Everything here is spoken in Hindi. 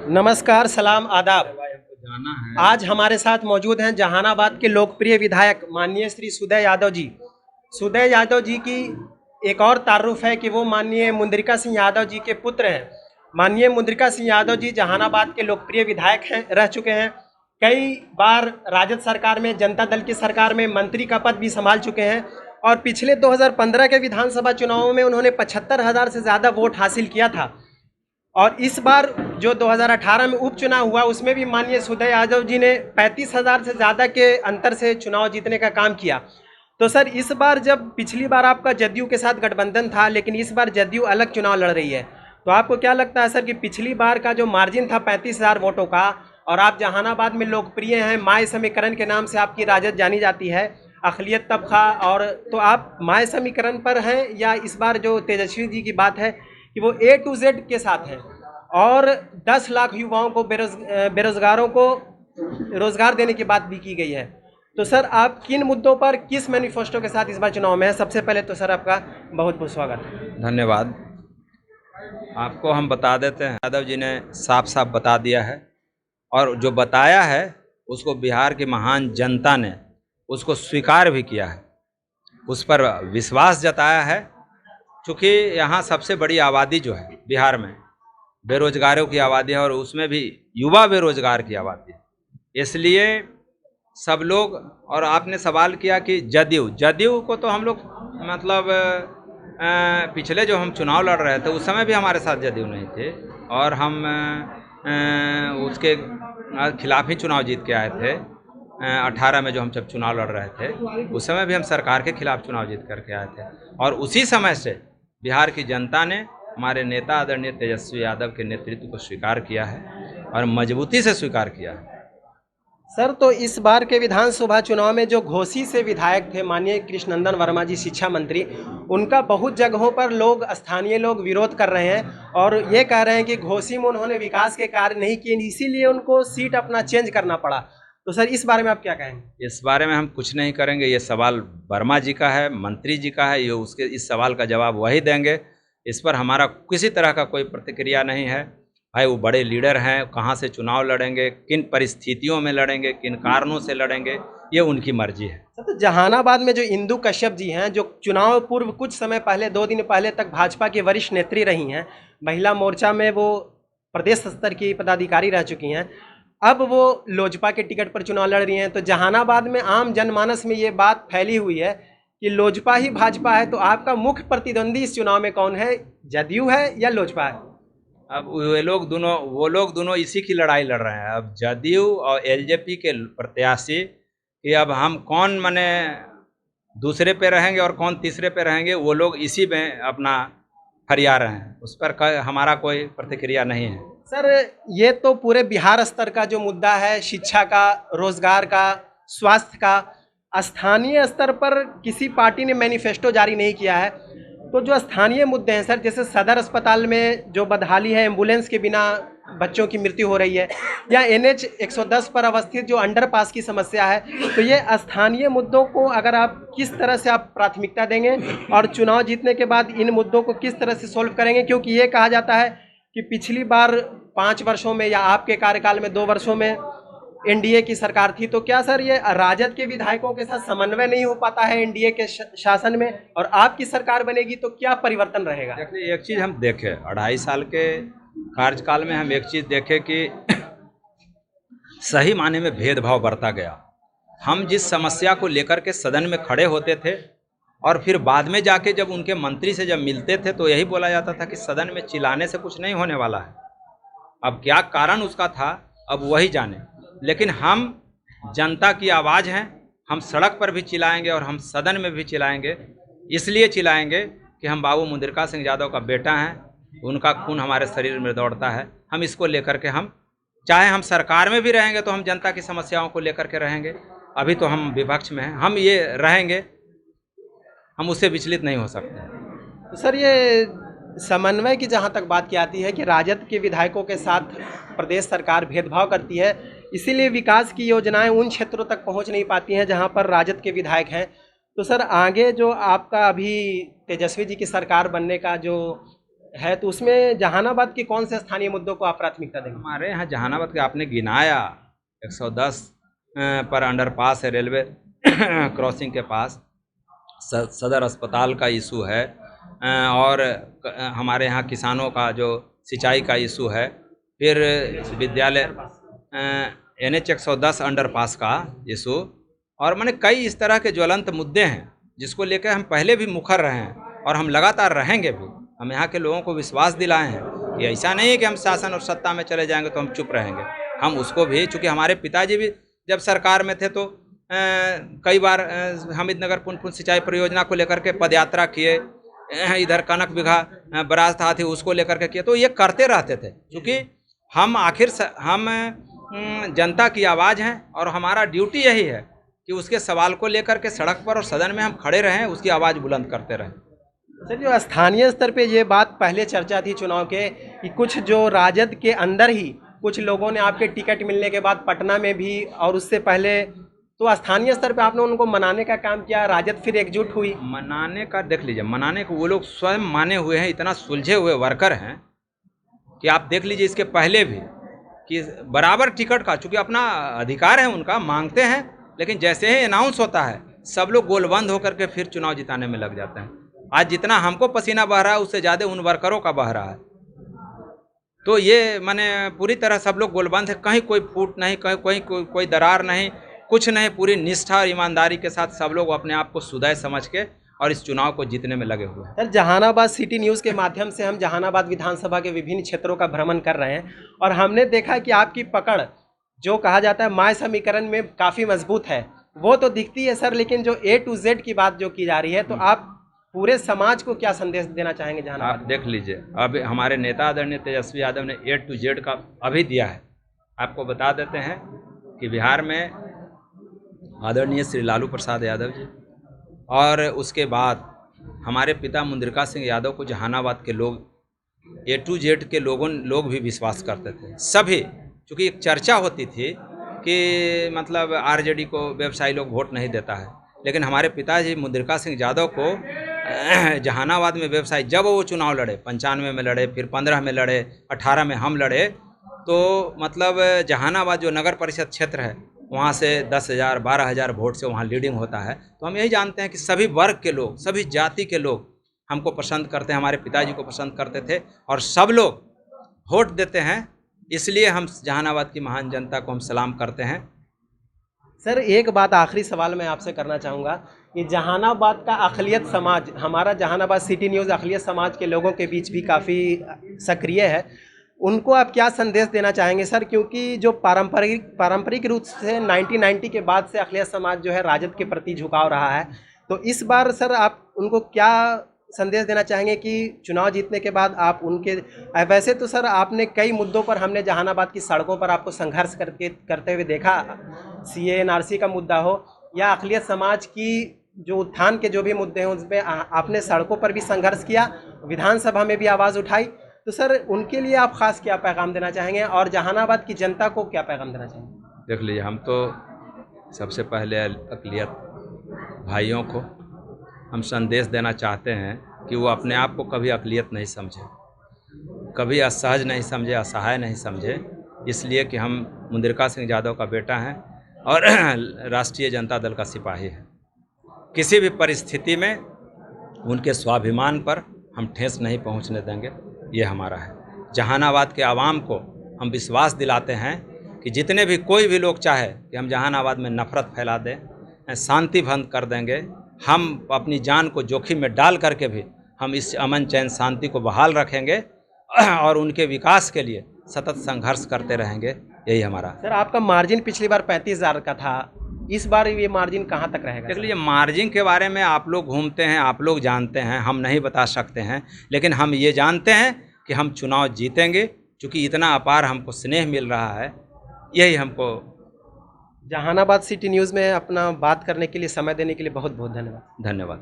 नमस्कार, सलाम, आदाब। जाना है। आज हमारे साथ मौजूद हैं जहानाबाद के लोकप्रिय विधायक माननीय श्री सुदय यादव जी। सुदय यादव जी की एक और तारुफ है कि वो माननीय मुंद्रिका सिंह यादव जी के पुत्र हैं। माननीय मुंद्रिका सिंह यादव जी जहानाबाद के लोकप्रिय विधायक हैं, रह चुके हैं। कई बार राजद सरकार में, जनता दल की सरकार में मंत्री का पद भी संभाल चुके हैं और पिछले 2015 के विधानसभा चुनावों में उन्होंने 75,000 से ज़्यादा वोट हासिल किया था। और इस बार जो 2018 में उपचुनाव हुआ उसमें भी माननीय सुदय यादव जी ने 35,000 से ज़्यादा के अंतर से चुनाव जीतने का काम किया। तो सर, इस बार जब पिछली बार आपका जदयू के साथ गठबंधन था, लेकिन इस बार जदयू अलग चुनाव लड़ रही है, तो आपको क्या लगता है सर कि पिछली बार का जो मार्जिन था 35,000 वोटों का, और आप जहानाबाद में लोकप्रिय हैं, माय समीकरण के नाम से आपकी राजद जानी जाती है, अक़लियत तबका, और तो आप माय समीकरण पर हैं या इस बार जो तेजस्वी जी की बात है कि वो A to Z के साथ हैं और 10 लाख युवाओं को बेरोजगारों को रोजगार देने की बात भी की गई है। तो सर, आप किन मुद्दों पर, किस मैनिफेस्टो के साथ इस बार चुनाव में है? सबसे पहले तो सर आपका बहुत बहुत स्वागत है। धन्यवाद। आपको हम बता देते हैं, यादव जी ने साफ साफ बता दिया है और जो बताया है उसको बिहार की महान जनता ने उसको स्वीकार भी किया है, उस पर विश्वास जताया है। चूँकि यहाँ सबसे बड़ी आबादी जो है बिहार में बेरोजगारों की आबादी है और उसमें भी युवा बेरोजगार की आबादी है, इसलिए सब लोग। और आपने सवाल किया कि जदयू को तो हम लोग मतलब पिछले जो हम चुनाव लड़ रहे थे उस समय भी हमारे साथ जदयू नहीं थे और हम उसके खिलाफ ही चुनाव जीत के आए थे। 18 में जो हम जब चुनाव लड़ रहे थे उस समय भी हम सरकार के खिलाफ चुनाव जीत करके आए थे और उसी समय से बिहार की जनता ने हमारे नेता आदरणीय तेजस्वी यादव के नेतृत्व को स्वीकार किया है और मजबूती से स्वीकार किया है। सर, तो इस बार के विधानसभा चुनाव में जो घोसी से विधायक थे माननीय कृष्णनंदन वर्मा जी, शिक्षा मंत्री, उनका बहुत जगहों पर स्थानीय लोग विरोध कर रहे हैं और ये कह रहे हैं कि घोसी में उन्होंने विकास के कार्य नहीं किए, इसीलिए उनको सीट अपना चेंज करना पड़ा। तो सर, इस बारे में आप क्या कहेंगे? इस बारे में हम कुछ नहीं करेंगे, ये सवाल वर्मा जी का है, मंत्री जी का है, ये उसके इस सवाल का जवाब वही देंगे। इस पर हमारा किसी तरह का कोई प्रतिक्रिया नहीं है। भाई वो बड़े लीडर हैं, कहाँ से चुनाव लड़ेंगे, किन परिस्थितियों में लड़ेंगे, किन कारणों से लड़ेंगे, ये उनकी मर्जी है। तो जहानाबाद में जो इंदु कश्यप जी हैं, जो चुनाव पूर्व कुछ समय पहले, 2 दिन पहले तक भाजपा की वरिष्ठ नेत्री रही हैं, महिला मोर्चा में वो प्रदेश स्तर की पदाधिकारी रह चुकी हैं, अब वो लोजपा के टिकट पर चुनाव लड़ रही हैं। तो जहानाबाद में आम जनमानस में ये बात फैली हुई है कि लोजपा ही भाजपा है। तो आपका मुख्य प्रतिद्वंदी इस चुनाव में कौन है, जदयू है या लोजपा है? अब वो लोग दोनों इसी की लड़ाई लड़ रहे हैं। अब जदयू और एलजेपी के प्रत्याशी कि अब हम कौन माने दूसरे पे रहेंगे और कौन तीसरे पे रहेंगे, वो लोग इसी में अपना फरिया रहे हैं, उस पर हमारा कोई प्रतिक्रिया नहीं है। सर, ये तो पूरे बिहार स्तर का जो मुद्दा है, शिक्षा का, रोजगार का, स्वास्थ्य का, स्थानीय स्तर पर किसी पार्टी ने मैनिफेस्टो जारी नहीं किया है। तो जो स्थानीय मुद्दे हैं सर, जैसे सदर अस्पताल में जो बदहाली है, एम्बुलेंस के बिना बच्चों की मृत्यु हो रही है, या NH 110 पर अवस्थित जो अंडरपास की समस्या है, तो ये स्थानीय मुद्दों को अगर आप किस तरह से आप प्राथमिकता देंगे और चुनाव जीतने के बाद इन मुद्दों को किस तरह से सोल्व करेंगे? क्योंकि ये कहा जाता है कि पिछली बार 5 वर्षों में या आपके कार्यकाल में 2 वर्षों में NDA की सरकार थी, तो क्या सर ये राजद के विधायकों के साथ समन्वय नहीं हो पाता है NDA के शासन में, और आपकी सरकार बनेगी तो क्या परिवर्तन रहेगा? देखिए, एक चीज़ हम देखें, 2.5 साल के कार्यकाल में हम एक चीज़ देखें कि सही माने में भेदभाव बढ़ता गया। हम जिस समस्या को लेकर के सदन में खड़े होते थे और फिर बाद में जाके जब उनके मंत्री से जब मिलते थे तो यही बोला जाता था कि सदन में चिल्लाने से कुछ नहीं होने वाला है। अब क्या कारण उसका था, अब वही जाने। लेकिन हम जनता की आवाज़ हैं, हम सड़क पर भी चिल्लाएंगे और हम सदन में भी चिल्लाएंगे। इसलिए चिल्लाएंगे कि हम बाबू मुंद्रिका सिंह यादव का बेटा हैं, उनका खून हमारे शरीर में दौड़ता है। हम इसको लेकर के, हम चाहे हम सरकार में भी रहेंगे तो हम जनता की समस्याओं को लेकर के रहेंगे। अभी तो हम विपक्ष में हैं, हम ये रहेंगे, हम उससे विचलित नहीं हो सकते। तो सर, ये समन्वय की जहाँ तक बात की आती है कि राजद के विधायकों के साथ प्रदेश सरकार भेदभाव करती है, इसीलिए विकास की योजनाएं उन क्षेत्रों तक पहुंच नहीं पाती हैं जहां पर राजद के विधायक हैं। तो सर, आगे जो आपका अभी तेजस्वी जी की सरकार बनने का जो है, तो उसमें जहानाबाद के कौन से स्थानीय मुद्दों को आप प्राथमिकता देंगे? हमारे यहाँ जहानाबाद के आपने गिनाया 110 पर अंडरपास है, रेलवे क्रॉसिंग के पास सदर अस्पताल का इशू है, और हमारे यहाँ किसानों का जो सिंचाई का इशू है, फिर विद्यालय NH 110 अंडरपास का इशू, और मैंने कई इस तरह के ज्वलंत मुद्दे हैं जिसको लेकर हम पहले भी मुखर रहे हैं और हम लगातार रहेंगे भी। हम यहाँ के लोगों को विश्वास दिलाए हैं कि ऐसा नहीं है कि हम शासन और सत्ता में चले जाएंगे तो हम चुप रहेंगे। हम उसको भी, चूँकि हमारे पिताजी भी जब सरकार में थे तो कई बार हमीदनगर पुनपुन सिंचाई परियोजना को लेकर के पदयात्रा किए, इधर कनक बिघा बराज था थी उसको लेकर के किए, तो ये करते रहते थे। क्योंकि हम आखिर हम जनता की आवाज़ हैं और हमारा ड्यूटी यही है कि उसके सवाल को लेकर के सड़क पर और सदन में हम खड़े रहें, उसकी आवाज़ बुलंद करते रहें। सर, जो स्थानीय स्तर पे ये बात पहले चर्चा थी चुनाव के कि कुछ जो राजद के अंदर ही कुछ लोगों ने आपके टिकट मिलने के बाद पटना में भी और उससे पहले, तो स्थानीय स्तर पे आपने उनको मनाने का काम किया, राजद फिर एकजुट हुई। मनाने का देख लीजिए, मनाने को वो लोग स्वयं माने हुए हैं, इतना सुलझे हुए वर्कर हैं कि आप देख लीजिए इसके पहले भी कि बराबर टिकट का, चूँकि अपना अधिकार है उनका, मांगते हैं, लेकिन जैसे ही अनाउंस होता है सब लोग गोलबंद होकर के फिर चुनाव जिताने में लग जाते हैं। आज जितना हमको पसीना बह रहा है उससे ज़्यादा उन वर्करों का बह रहा है। तो ये माने पूरी तरह सब लोग गोलबंद है, कहीं कोई फूट नहीं, कहीं कोई दरार नहीं, कुछ नहीं, पूरी निष्ठा और ईमानदारी के साथ सब लोग अपने आप को सुदय समझ के और इस चुनाव को जीतने में लगे हुए हैं। सर, जहानाबाद सिटी न्यूज़ के माध्यम से हम जहानाबाद विधानसभा के विभिन्न क्षेत्रों का भ्रमण कर रहे हैं और हमने देखा कि आपकी पकड़ जो कहा जाता है माय समीकरण में काफ़ी मजबूत है, वो तो दिखती है सर, लेकिन जो A to Z की बात जो की जा रही है, तो आप पूरे समाज को क्या संदेश देना चाहेंगे जहानाबाद? आप देख लीजिए, अब हमारे नेता आदरणीय तेजस्वी यादव ने A to Z का अभी दिया है। आपको बता देते हैं कि बिहार में आदरणीय श्री लालू प्रसाद यादव जी और उसके बाद हमारे पिता मुंद्रिका सिंह यादव को जहानाबाद के लोग A to Z के लोग भी विश्वास करते थे सभी। चूँकि एक चर्चा होती थी कि मतलब RJD को व्यवसायी लोग वोट नहीं देता है, लेकिन हमारे पिताजी मुंद्रिका सिंह यादव को जहानाबाद में व्यवसायी, जब वो चुनाव लड़े, 95 में लड़े, फिर 15 में लड़े, 18 में हम लड़े, तो मतलब जहानाबाद जो नगर परिषद क्षेत्र है वहाँ से 10,000 12,000 वोट से वहाँ लीडिंग होता है। तो हम यही जानते हैं कि सभी वर्ग के लोग, सभी जाति के लोग हमको पसंद करते हैं, हमारे पिताजी को पसंद करते थे और सब लोग वोट देते हैं। इसलिए हम जहानाबाद की महान जनता को हम सलाम करते हैं। सर, एक बात आखिरी सवाल मैं आपसे करना चाहूँगा कि जहानाबाद का अक़लियत समाज, हमारा जहानाबाद सिटी न्यूज़ अक़लियत समाज के लोगों के बीच भी काफ़ी सक्रिय है, उनको आप क्या संदेश देना चाहेंगे सर? क्योंकि जो पारंपरिक रूप से 1990 के बाद से अक़लियत समाज जो है राजद के प्रति झुकाव रहा है, तो इस बार सर आप उनको क्या संदेश देना चाहेंगे कि चुनाव जीतने के बाद आप उनके, वैसे तो सर आपने कई मुद्दों पर, हमने जहानाबाद की सड़कों पर आपको संघर्ष करते हुए देखा, CA NRC का मुद्दा हो या अक़लियत समाज की जो उत्थान के जो भी मुद्दे हैं उसमें आपने सड़कों पर भी संघर्ष किया, विधानसभा में भी आवाज़ उठाई, तो सर उनके लिए आप ख़ास क्या पैगाम देना चाहेंगे और जहानाबाद की जनता को क्या पैगाम देना चाहेंगे? देख लीजिए, हम तो सबसे पहले अक़लियत भाइयों को हम संदेश देना चाहते हैं कि वो अपने आप को कभी अक़लियत नहीं समझे, कभी असहज नहीं समझे, असहाय नहीं समझे, इसलिए कि हम मुंद्रिका सिंह यादव का बेटा हैं और राष्ट्रीय जनता दल का सिपाही है। किसी भी परिस्थिति में उनके स्वाभिमान पर हम ठेस नहीं पहुंचने देंगे, ये हमारा है। जहानाबाद के आवाम को हम विश्वास दिलाते हैं कि जितने भी कोई भी लोग चाहे कि हम जहानाबाद में नफ़रत फैला दें, शांति भंग कर देंगे, हम अपनी जान को जोखिम में डाल करके भी हम इस अमन चैन शांति को बहाल रखेंगे और उनके विकास के लिए सतत संघर्ष करते रहेंगे, यही हमारा। सर, आपका मार्जिन पिछली बार 35,000 का था, इस बार ये मार्जिन कहाँ तक रहेगा? देख लीजिए, मार्जिन के बारे में आप लोग घूमते हैं, आप लोग जानते हैं, हम नहीं बता सकते हैं, लेकिन हम ये जानते हैं कि हम चुनाव जीतेंगे, क्योंकि इतना अपार हमको स्नेह मिल रहा है, यही हमको। जहानाबाद सिटी न्यूज़ में अपना बात करने के लिए, समय देने के लिए बहुत बहुत धन्यवाद। धन्यवाद।